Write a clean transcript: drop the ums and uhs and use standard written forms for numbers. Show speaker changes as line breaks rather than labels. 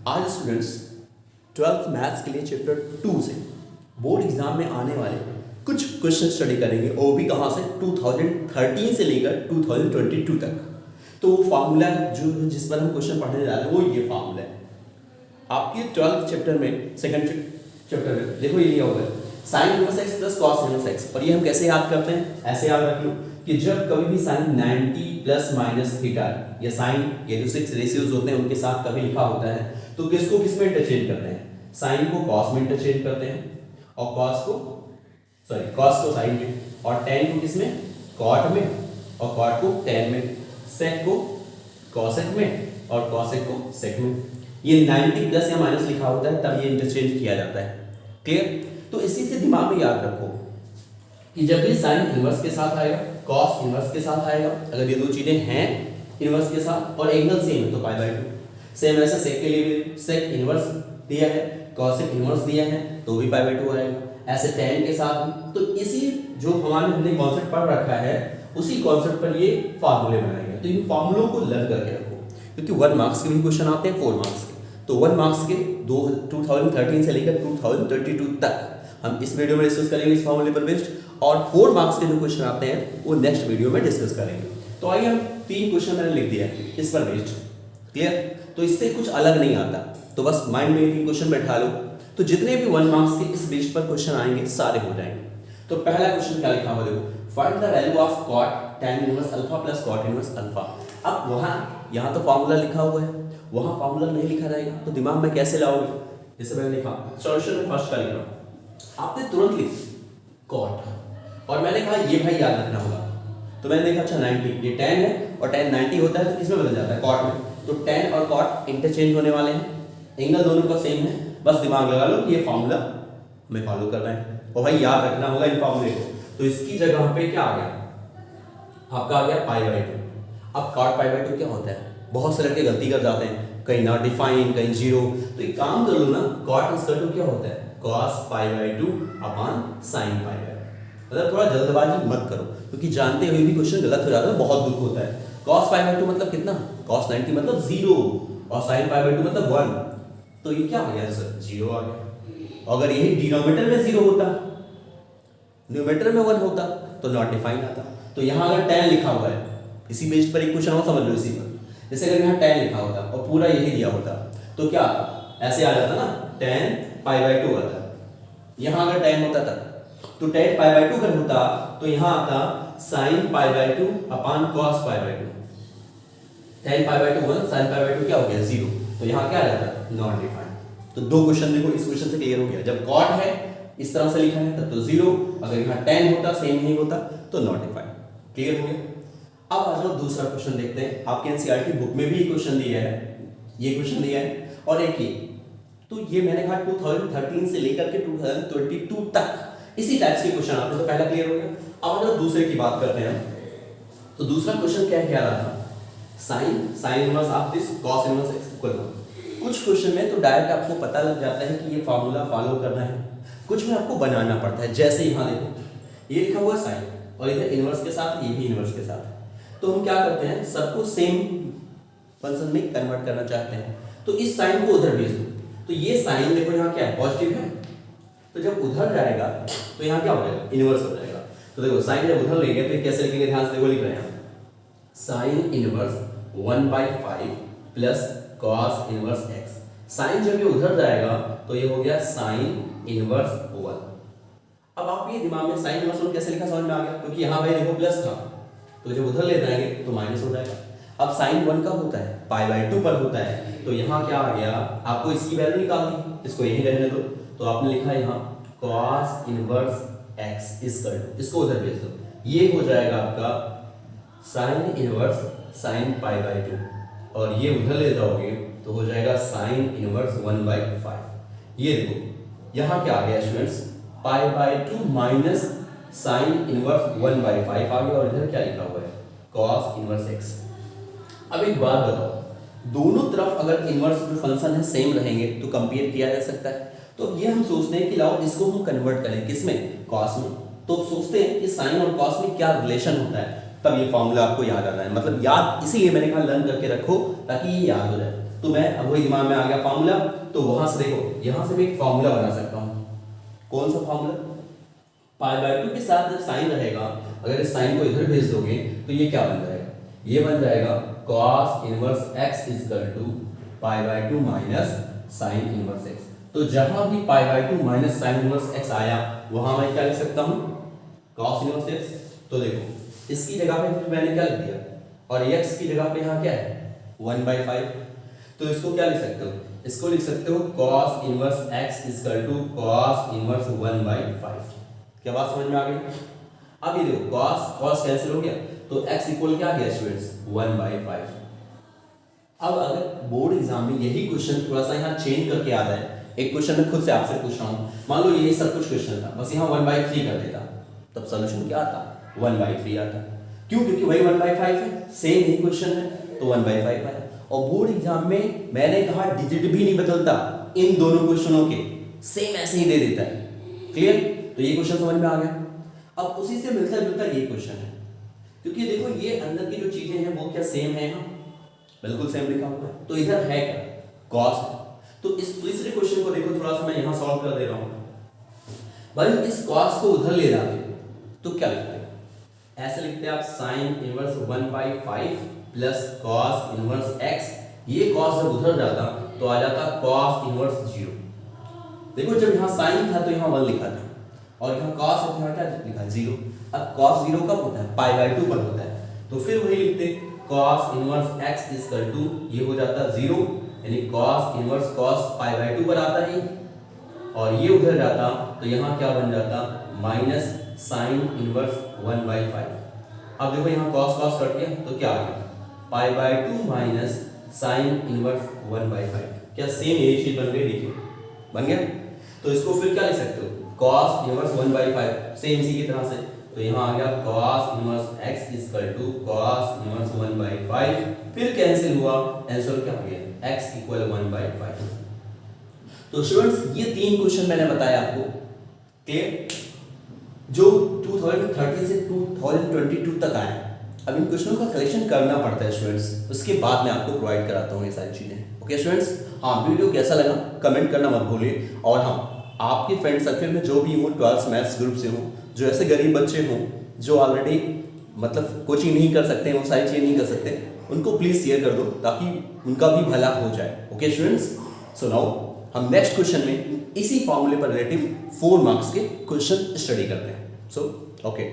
आज students 12th maths के लिए चैप्टर 2 से बोर्ड एग्जाम में आने वाले कुछ क्वेश्चन स्टडी करेंगे, और भी कहाँ से 2013 से लेकर 2022 तक। तो वो फार्मूला जो जिस पर हम क्वेश्चन पढ़ने जा रहे हैं वो ये फार्मूला है। आपके 12th चैप्टर में सेकंड चैप्टर में देखो ये होगा sine inverse x plus cos inverse x. और ये हम कैसे याद करते हैं, ऐसे याद रख लो कि जब कभी भी साइन 90 प्लस माइनस थीटा या साइन ये जो 6 रेशियोज होते हैं उनके साथ कभी लिखा होता है तो किसको किस में इंटरचेंज करते हैं, साइन को कॉस में इंटरचेंज करते हैं और कॉस को साइन में, और टेन को किस में, कॉट में, और कॉट को टेन में, सेक को कॉसेक में और कॉसेक को सेक में। ये 90 प्लस या माइनस लिखा होता है तब ये इंटरचेंज किया जाता है। क्लियर? तो इसी से दिमाग में याद रखो कि जब भी साइन इनवर्स के साथ आएगा, कॉस इनवर्स के साथ आएगा, अगर ये दो चीजें हैं इनवर्स के साथ और एंगल सेम है तो पाई बाय 2। सेम ऐसा सेक के लिए भी सेक इनवर्स दिया है, कॉसेक इनवर्स दिया है तो भी पाई बाय 2 आएगा। ऐसे टेन के साथ भी। तो इसी जो हमने कॉन्सेप्ट पढ़ रखा है उसी कॉन्सेप्ट पर ये फार्मूले बनाएंगे। तो इन फार्मूलों को लर्न करके रखो क्योंकि 1 मार्क्स के भी क्वेश्चन आते हैं, 4 मार्क्स के। तो 1 मार्क्स के 2013 से लेकर 2022 तक हम इस वीडियो में डिस्कस करेंगे इस फार्मूले पर बेस्ड, और 4 मार्क्स के जो क्वेश्चन आते हैं वो नेक्स्ट वीडियो में डिस्कस करेंगे। तो आइए हम 3 क्वेश्चन मैंने लिख दिया है इस पर बेस्ड। क्लियर? तो इससे कुछ अलग नहीं आता, तो बस माइंड में ये क्वेश्चन बैठा लो, तो जितने भी 1 मार्क्स के इस बेस्ड पर क्वेश्चन आएंगे सारे हो जाएंगे। तो पहला क्वेश्चन क्या लिखा हुआ देखो, find the value of cot tan inverse alpha plus cot inverse alpha. अब यहाँ तो फार्मूला लिखा हुआ है, वहाँ फार्मूला नहीं लिखा जाएगा तो दिमाग में कैसे लाओगे। जैसे मैंने लिखा सॉल्यूशन में फर्स्ट का लिख रहा हूँ, आपने तुरंत लिख कॉट और मैंने कहा ये भाई याद रखना होगा। तो मैंने देखा अच्छा 90 ये tan है और tan 90 होता है तो किसमें बदल जाता है, कॉट में। तो tan और कॉट इंटरचेंज होने वाले हैं, एंगल दोनों का सेम है, बस दिमाग लगा लो कि ये फार्मूला हमें फॉलो करना है और भाई याद रखना होगा इन फार्मूले को। तो इसकी जगह पे क्या आ गया, आपका आ गया पाई बाय 2। अब कॉट पाई बाय 2 क्या होता है, बहुत से लड़के गलती कर जाते हैं, कहीं नॉट डिफाइन कहीं जीरो। तो एक काम कर लो ना, कॉट इसका 2 क्या होता है, cos pi by 2 upon sin pi by 2। मतलब थोड़ा जल्दबाजी मत करो क्योंकि जानते हुए भी क्वेश्चन गलत हो जाता है, बहुत दुख होता है। cos पाई बाय 2 मतलब कितना, cos 90 मतलब 0 और sin पाई बाय 2 मतलब 1। तो ये क्या आ गया सर, 0 आ गया। अगर यही डिनोमिनेटर में 0 होता, न्यूमरेटर में 1 होता तो नॉट डिफाइन आता। तो यहाँ अगर tan लिखा हुआ है, इसी बेस पर एक क्वेश्चन हो समझ लो इसी पर। जैसे अगर यहाँ tan लिखा होता और पूरा यही दिया होता तो क्या ऐसे आ जाता ना, tan पाई बाय 2 आता। यहाँ अगर tan होता था तो tan पाई बाय 2 अगर होता तो यहाँ आता sin pi by 2 upon cos pi by 2। tan pi by 2 1, sin pi by 2 क्या हो गया 0। तो यहाँ क्या आ जाता, नॉट डिफाइन। तो 2 क्वेश्चन देखो, इस क्वेश्चन से क्लियर हो गया, जब cot है इस तरह से लिखा है तब तो 0, अगर यहाँ tan होता सेम नहीं होता तो नॉट डिफाइन। क्लियर हो गया? अब आ जाओ दूसरा क्वेश्चन देखते हैं। आपके एनसीईआरटी बुक में भी ये क्वेश्चन दिया है, ये क्वेश्चन दिया है और एक ये। तो ये मैंने कहा 2013 से लेकर के 2022 तक इसी टाइप्स के क्वेश्चन आते हैं। तो पहला क्लियर हो गया। अब अगर दूसरे की बात करते हैं तो दूसरा क्वेश्चन क्या रहा था, sine inverse of this cos inverse x equal to. कुछ क्वेश्चन में तो डायरेक्ट आपको पता लग जाता है कि ये फार्मूला फॉलो करना है, कुछ में आपको बनाना पड़ता है। जैसे यहाँ देखो ये लिखा हुआ साइन और इधर इनवर्स के साथ, ये भी इनवर्स के साथ। तो हम क्या करते हैं, सबको सेम फंक्शन में कन्वर्ट करना चाहते हैं तो इस साइन को उधर भेज दो। तो ये साइन देखो यहाँ क्या है, पॉजिटिव है, तो जब उधर जाएगा तो यहाँ क्या हो जाएगा, इनवर्स हो जाएगा। तो देखो साइन जब उधर लेंगे तो कैसे लिखेंगे, ध्यान से देखो लिख रहे हैं sine inverse 1/5 plus cos inverse x. Sine जब ये उधर जाएगा तो ये हो गया साइन इनवर्स 1। अब आप ये दिमाग में साइन इनवर्स 1 कैसे लिखा समझ में आ गया, क्योंकि यहाँ भाई देखो प्लस था तो जब उधर ले जाएंगे तो माइनस हो जाएगा। अब साइन 1 कब होता है, पाई बाय 2 पर होता है। तो यहाँ क्या आ गया, आपको इसकी वैल्यू निकालनी, इसको यही रहने दो। तो आपने लिखा यहाँ cos inverse x equal to, इसको उधर भेज दो, ये हो जाएगा आपका sine inverse sine pi by 2 और ये उधर ले जाओगे तो हो जाएगा साइन इनवर्स 1/5। ये देखो यहाँ क्या आ गया students, pi by 2 minus sine inverse 1/5 आ गया और इधर क्या लिखा हुआ है, cos इनवर्स x। अब एक बात बताओ, दोनों तरफ अगर इनवर्स जो फंक्शन है सेम रहेंगे तो कंपेयर किया जा सकता है। तो ये हम सोचते हैं कि लाओ इसको हम कन्वर्ट करें किसमें, cos में। तो सोचते हैं कि साइन और cos में क्या रिलेशन होता है, तब ये फॉर्मूला आपको याद आना है। मतलब याद इसीलिए मैंने कहा लर्न करके रखो ताकि ये याद हो जाए। तो मैं अब वही दिमाग में आ गया फार्मूला, तो वहां से देखो यहां से मैं एक फार्मूला बना सकता हूं। कौन सा फार्मूला? π/2 के साथ जब साइन रहेगा, अगर इस साइन को इधर भेज दोगे तो ये क्या बन जाएगा? ये बन जाएगा cos inverse x equal to π/2 minus sine inverse x। तो जहां भी π/2 माइनस साइन इनवर्स x आया वहां मैं क्या लिख सकता हूं? cos inverse x। तो देखो इसकी जगह पे फिर मैंने क्या लिख दिया, और x की जगह पे यहाँ क्या है? 1/5। तो इसको क्या लिख सकते हो? इसको लिख सकते हो cos inverse x equal to cos inverse 1/5। क्या बात समझ में आ गई? अब ये देखो cos कैंसिल हो गया, तो x इक्वल क्या आ गया स्टूडेंट्स? 1/5। अब अगर बोर्ड एग्जाम में यही क्वेश्चन थोड़ा सा यहाँ चेंज करके आ जाए, एक क्वेश्चन मैं खुद से आपसे पूछ रहा हूँ, मान लो यही सब कुछ क्वेश्चन था, बस यहाँ 1/3 कर देता, तब सोल्यूशन क्या आता? 1/3 आता। क्यों? क्योंकि वही 1/5 है, सेम ही क्वेश्चन है, तो 1/5 आया। और बोर्ड एग्जाम में मैंने कहा डिजिट भी नहीं बदलता इन दोनों क्वेश्चनों के, सेम ऐसे ही दे देता है। क्लियर? तो ये क्वेश्चन समझ में आ गया। अब उसी से मिलता जुलता ये क्वेश्चन है, क्योंकि देखो ये अंदर की जो चीजें हैं वो क्या सेम है? यहाँ बिल्कुल सेम लिखा हुआ है, तो इधर है क्या? कॉस है। तो इस तीसरे क्वेश्चन को देखो, थोड़ा सा मैं यहाँ सॉल्व कर दे रहा हूँ। भाई इस कॉस को उधर ले जाते तो क्या लिखते हैं? ऐसे लिखते हैं आप sign inverse 1/5 plus cos inverse x। ये कॉस जब उधर जाता तो आ जाता कॉस इनवर्स 0। देखो जब यहाँ साइन था तो यहाँ 1 लिखा था, और यहाँ कॉस है तो यहाँ क्या लिखा? 0। अब कॉस 0 कब होता है? π/2 पर होता है, तो फिर वही लिखते cos inverse x equal to ये हो जाता 0, यानी कॉस इनवर्स कॉस π/2 पर आता है, और ये उधर जाता तो यहाँ क्या बन जाता? Minus sine inverse 1/5। अब देखो यहाँ कॉस कॉस कट गया तो क्या आ गया? π/2 माइनस साइन इनवर्स 1/5। क्या सेम यही चीज बन गई? देखिए बन गया। तो इसको फिर क्या लिख सकते हो? cos इनवर्स 1/5, सेम इसी की तरह से, तो यहाँ आ गया cos inverse x equal to cos inverse 1/5, फिर कैंसिल हुआ, आंसर क्या आ गया? x इक्वल 1/5। तो स्टूडेंट्स ये 3 क्वेश्चन मैंने बताया आपको, क्लियर, जो 2013 से 2022 तक आए। अब इन क्वेश्चनों का कलेक्शन करना पड़ता है स्टूडेंट्स, उसके बाद मैं आपको प्रोवाइड कराता हूँ ये सारी चीज़ें। ओके स्टूडेंट्स, हाँ वीडियो कैसा लगा कमेंट करना मत भूलिए, और हाँ आपके फ्रेंड सर्कल में जो भी हो 12th मैथ्स ग्रुप से हो, जो ऐसे गरीब बच्चे हों जो ऑलरेडी मतलब कोचिंग नहीं कर सकते, वो सारी चीज़ें नहीं कर सकते, उनको प्लीज़ शेयर कर दो ताकि उनका भी भला हो जाए। ओके स्टूडेंट्स, सो नाउ हम नेक्स्ट क्वेश्चन में इसी फॉर्मूले पर रिलेटिव 4 मार्क्स के क्वेश्चन स्टडी करते हैं। So okay.